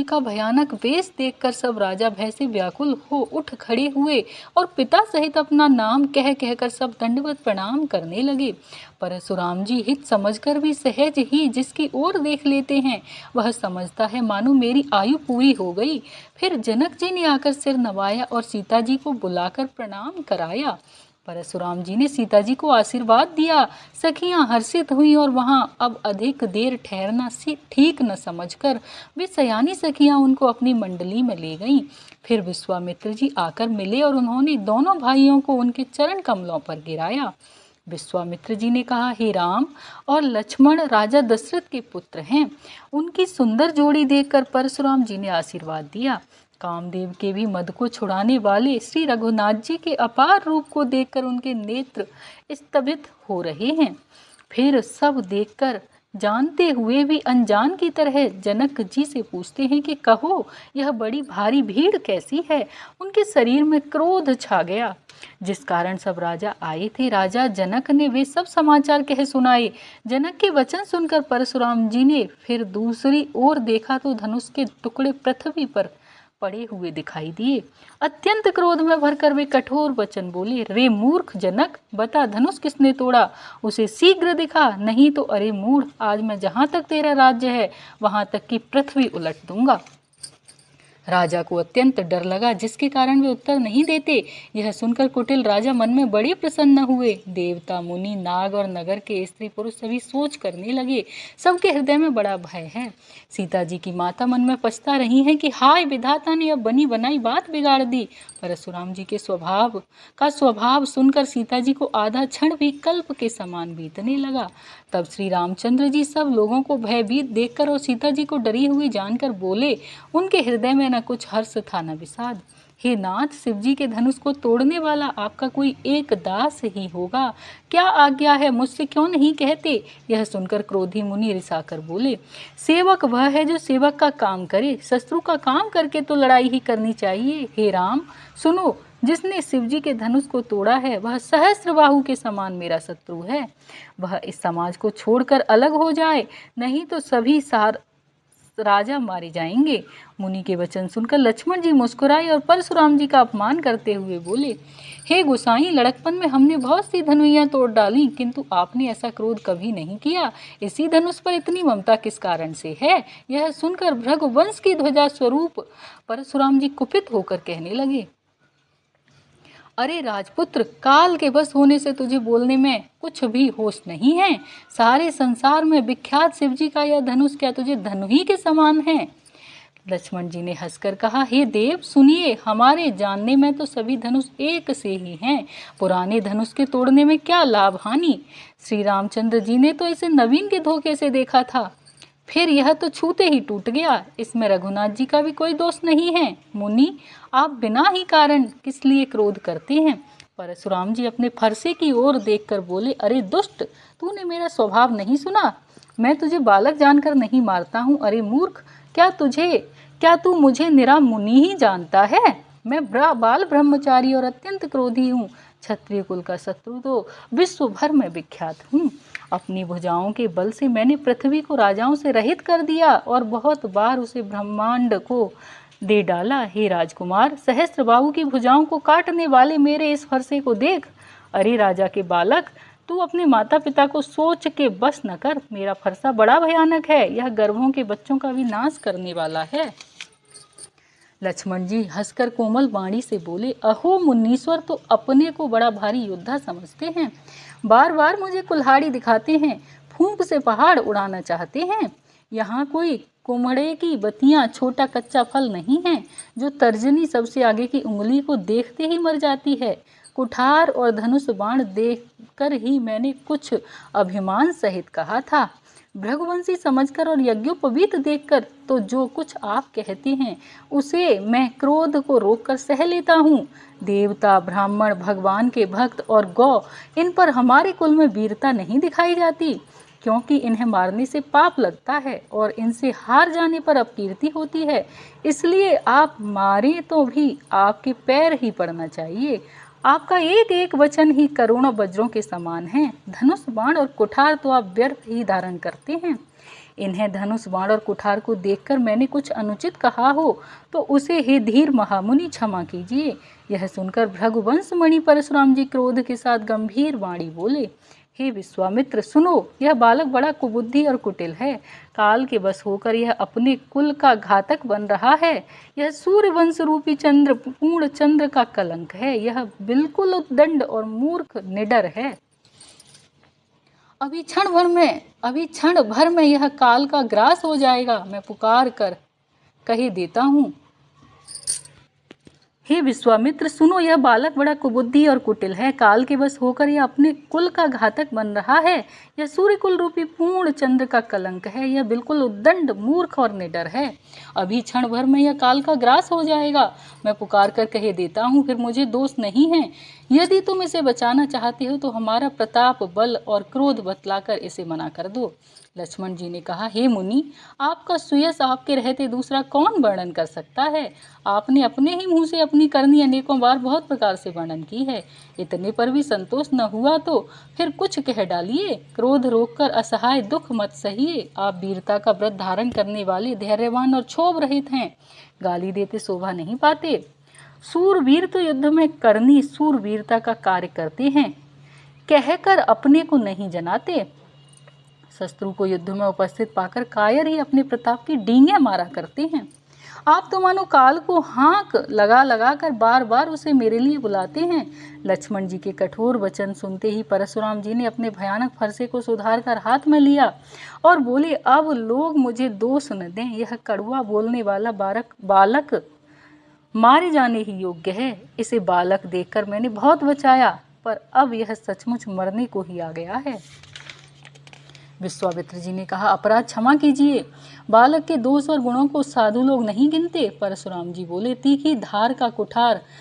का भयानक वेश देखकर सब राजा भय से व्याकुल हो उठ खड़े हुए और पिता सहित अपना नाम कह कहकर सब दंडवत प्रणाम करने लगे। परशुराम जी हित समझकर भी सहज ही जिसकी ओर देख लेते हैं वह समझता है मानो मेरी आयु पूरी हो गई। फिर जनक जी ने आकर सिर नवाया और सीता जी को बुलाकर प्रणाम कराया। परशुराम जी ने सीता जी को आशीर्वाद दिया। सखियां हर्षित हुई और वहां अब अधिक देर ठहरना ठीक न समझकर वे सयानी सखियां उनको अपनी मंडली में ले गईं। फिर विश्वामित्र जी आकर मिले और उन्होंने दोनों भाइयों को उनके चरण कमलों पर गिराया। विश्वामित्र जी ने कहा, हे राम और लक्ष्मण राजा दशरथ के पुत्र हैं। उनकी सुंदर जोड़ी देखकर परशुराम जी ने आशीर्वाद दिया। कामदेव के भी मद को छुड़ाने वाले श्री रघुनाथ जी के अपार रूप को देखकर उनके नेत्र स्तब्ध हो रहे हैं। फिर सब देखकर जानते हुए भी अनजान की तरह जनक जी से पूछते हैं कि कहो यह बड़ी भारी भीड़ कैसी है। उनके शरीर में क्रोध छा गया जिस कारण सब राजा आए थे। राजा जनक ने वे सब समाचार कह सुनाए। जनक के वचन सुनकर परशुराम जी ने फिर दूसरी ओर देखा तो धनुष के टुकड़े पृथ्वी पर पड़े हुए दिखाई दिए। अत्यंत क्रोध में भरकर वे कठोर वचन बोले, रे मूर्ख जनक, बता धनुष किसने तोड़ा, उसे शीघ्र दिखा, नहीं तो अरे मूढ़, आज मैं जहां तक तेरा राज्य है वहां तक की पृथ्वी उलट दूंगा। राजा को अत्यंत डर लगा जिसके कारण वे उत्तर नहीं देते। यह सुनकर कुटिल राजा मन में बड़े प्रसन्न हुए। देवता मुनि नाग और नगर के स्त्री पुरुष सभी सोच करने लगे सबके हृदय में बड़ा भय है। सीता जी की माता मन में पछता रही हैं कि हाय विधाता ने अब बनी बनाई बात बिगाड़ दी। परशुराम जी के स्वभाव सुनकर सीता जी को आधा क्षण भी कल्प के समान बीतने लगा। तब श्री रामचंद्र जी सब लोगों को भयभीत देखकर और सीता जी को डरी हुई जानकर बोले। उनके हृदय में न कुछ हर्ष था न विषाद। हे नाथ, शिव जी के धनुष को तोड़ने वाला आपका कोई एक दास ही होगा। क्या आज्ञा है, मुझसे क्यों नहीं कहते। यह सुनकर क्रोधी मुनि रिसाकर बोले, सेवक वह है जो सेवक का काम करे, शत्रु का काम करके तो लड़ाई ही करनी चाहिए। हे राम सुनो, जिसने शिवजी के धनुष को तोड़ा है वह सहस्त्रबाहु के समान मेरा शत्रु है। वह इस समाज को छोड़कर अलग हो जाए, नहीं तो सभी राजा मारे जाएंगे। मुनि के वचन सुनकर लक्ष्मण जी मुस्कुराए और परशुराम जी का अपमान करते हुए बोले, हे गोसाई, लड़कपन में हमने बहुत सी धनुइयां तोड़ डाली, किंतु आपने ऐसा क्रोध कभी नहीं किया। इसी धनुष पर इतनी ममता किस कारण से है। यह सुनकर भृगुवंश की ध्वजा स्वरूप परशुराम जी कुपित होकर कहने लगे, अरे राजपुत्र, काल के बस होने से तुझे बोलने में कुछ भी होश नहीं है। सारे संसार में विख्यात शिवजी का यह धनुष क्या तुझे धनु ही के समान है। लक्ष्मण जी ने हंसकर कहा, हे देव सुनिए, हमारे जानने में तो सभी धनुष एक से ही हैं। पुराने धनुष के तोड़ने में क्या लाभ हानि। श्री रामचंद्र जी ने तो इसे नवीन के धोखे से देखा था, फिर यह तो छूते ही टूट गया। इसमें रघुनाथ जी का भी कोई दोष नहीं है। मुनि, आप बिना ही कारण किस लिए क्रोध करते हैं। परशुराम जी अपने फरसे की ओर देखकर बोले, अरे दुष्ट, तूने मेरा स्वभाव नहीं सुना। मैं तुझे बालक जानकर नहीं मारता हूँ। अरे मूर्ख, क्या तू मुझे निरा मुनि ही जानता है। मैं बाल ब्रह्मचारी और अत्यंत क्रोधी हूँ। क्षत्रिय कुल का शत्रु तो विश्व भर में विख्यात हूँ। अपनी भुजाओं के बल से मैंने पृथ्वी को राजाओं से रहित कर दिया और बहुत बार उसे ब्रह्मांड को दे डाला। हे राजकुमार, सहस्त्रबाहु की भुजाओं को काटने वाले मेरे इस फरसे को देख। अरे राजा के बालक, तू अपने माता पिता को सोच के बस न कर। मेरा फरसा बड़ा भयानक है, यह गर्भों के बच्चों का भी नाश करने वाला है। लक्ष्मण जी हंसकर कोमल वाणी से बोले, अहो मुनीश्वर, तो अपने को बड़ा भारी योद्धा समझते हैं। बार बार मुझे कुल्हाड़ी दिखाते हैं, फूंक से पहाड़ उड़ाना चाहते हैं। यहाँ कोई कुम्हड़े की बतियां छोटा कच्चा फल नहीं है जो तर्जनी सबसे आगे की उंगली को देखते ही मर जाती है। कुठार और धनुष बाण देखकर ही मैंने कुछ अभिमान सहित कहा था। भृगुवंशी समझकर और यज्ञोपवीत देखकर तो जो कुछ आप कहते हैं उसे मैं क्रोध को रोककर सह लेता हूँ। देवता, ब्राह्मण, भगवान के भक्त और गौ, इन पर हमारे कुल में वीरता नहीं दिखाई जाती, क्योंकि इन्हें मारने से पाप लगता है और इनसे हार जाने पर अपकीर्ति होती है। इसलिए आप मारे तो भी आपके पैर ही पड़ना चाहिए। आपका एक एक वचन ही करोड़ों वज्रों के समान है। धनुष, बाण और कुठार तो आप व्यर्थ ही धारण करते हैं। इन्हें धनुष बाण और कुठार को देखकर मैंने कुछ अनुचित कहा हो तो उसे हे धीर महामुनि क्षमा कीजिए। यह सुनकर भृगुवंश मणि परशुराम जी क्रोध के साथ गंभीर वाणी बोले, हे विश्वामित्र सुनो, यह बालक बड़ा कुबुद्धि और कुटिल है। काल के बस होकर यह अपने कुल का घातक बन रहा है। यह सूर्य वंश रूपी चंद्र पूर्ण चंद्र का कलंक है। यह बिल्कुल उद्दंड और मूर्ख निडर है। अभी क्षण भर में यह काल का ग्रास हो जाएगा। मैं पुकार कर कह देता हूँ, हे विश्वामित्र सुनो, यह बालक बड़ा कुबुद्धि और कुटिल है। काल के बस होकर यह अपने कुल का घातक बन रहा है। यह सूर्य कुल रूपी पूर्ण चंद्र का कलंक है। यह बिल्कुल उद्दंड मूर्ख और निडर है। अभी क्षण भर में यह काल का ग्रास हो जाएगा। मैं पुकार कर कह देता हूँ, फिर मुझे दोष नहीं है। यदि तुम इसे बचाना चाहते हो तो हमारा प्रताप, बल और क्रोध बतलाकर इसे मना कर दो। लक्ष्मण जी ने कहा, हे मुनि, आपका सुयश आपके रहते दूसरा कौन वर्णन कर सकता है। आपने अपने ही मुंह से अपनी करनी अनेकों बार बहुत प्रकार से वर्णन की है। इतने पर भी संतोष न हुआ तो फिर कुछ कह डालिए। क्रोध रोककर असहाय दुख मत सहिए। आप वीरता का व्रत धारण करने वाले, धैर्यवान और क्षोभ रहित हैं। गाली देते शोभा नहीं पाते। सूरवीर तो युद्ध में करनी सूरवीरता का कार्य करते हैं, कहकर अपने को नहीं जनाते। शत्रु को युद्ध में उपस्थित पाकर कायर ही अपने प्रताप की डींगे मारा करते हैं। आप तो मानो काल को हाँक लगा लगा कर बार बार उसे मेरे लिए बुलाते हैं। लक्ष्मण जी के कठोर वचन सुनते ही परशुराम जी ने अपने भयानक फरसे को सुधार कर हाथ में लिया और बोले, अब लोग मुझे दोष न दें। यह कड़वा बोलने वाला बालक मारे जाने ही योग्य है। इसे बालक देखकर मैंने बहुत बचाया, पर अब यह सचमुच मरने को ही आ गया है। विश्वामित्र जी ने कहा, अपराध क्षमा कीजिए। बालक के दोष और गुणों को साधु लोग नहीं गिनते। परशुराम जी बोले, तीखी धार का कुठार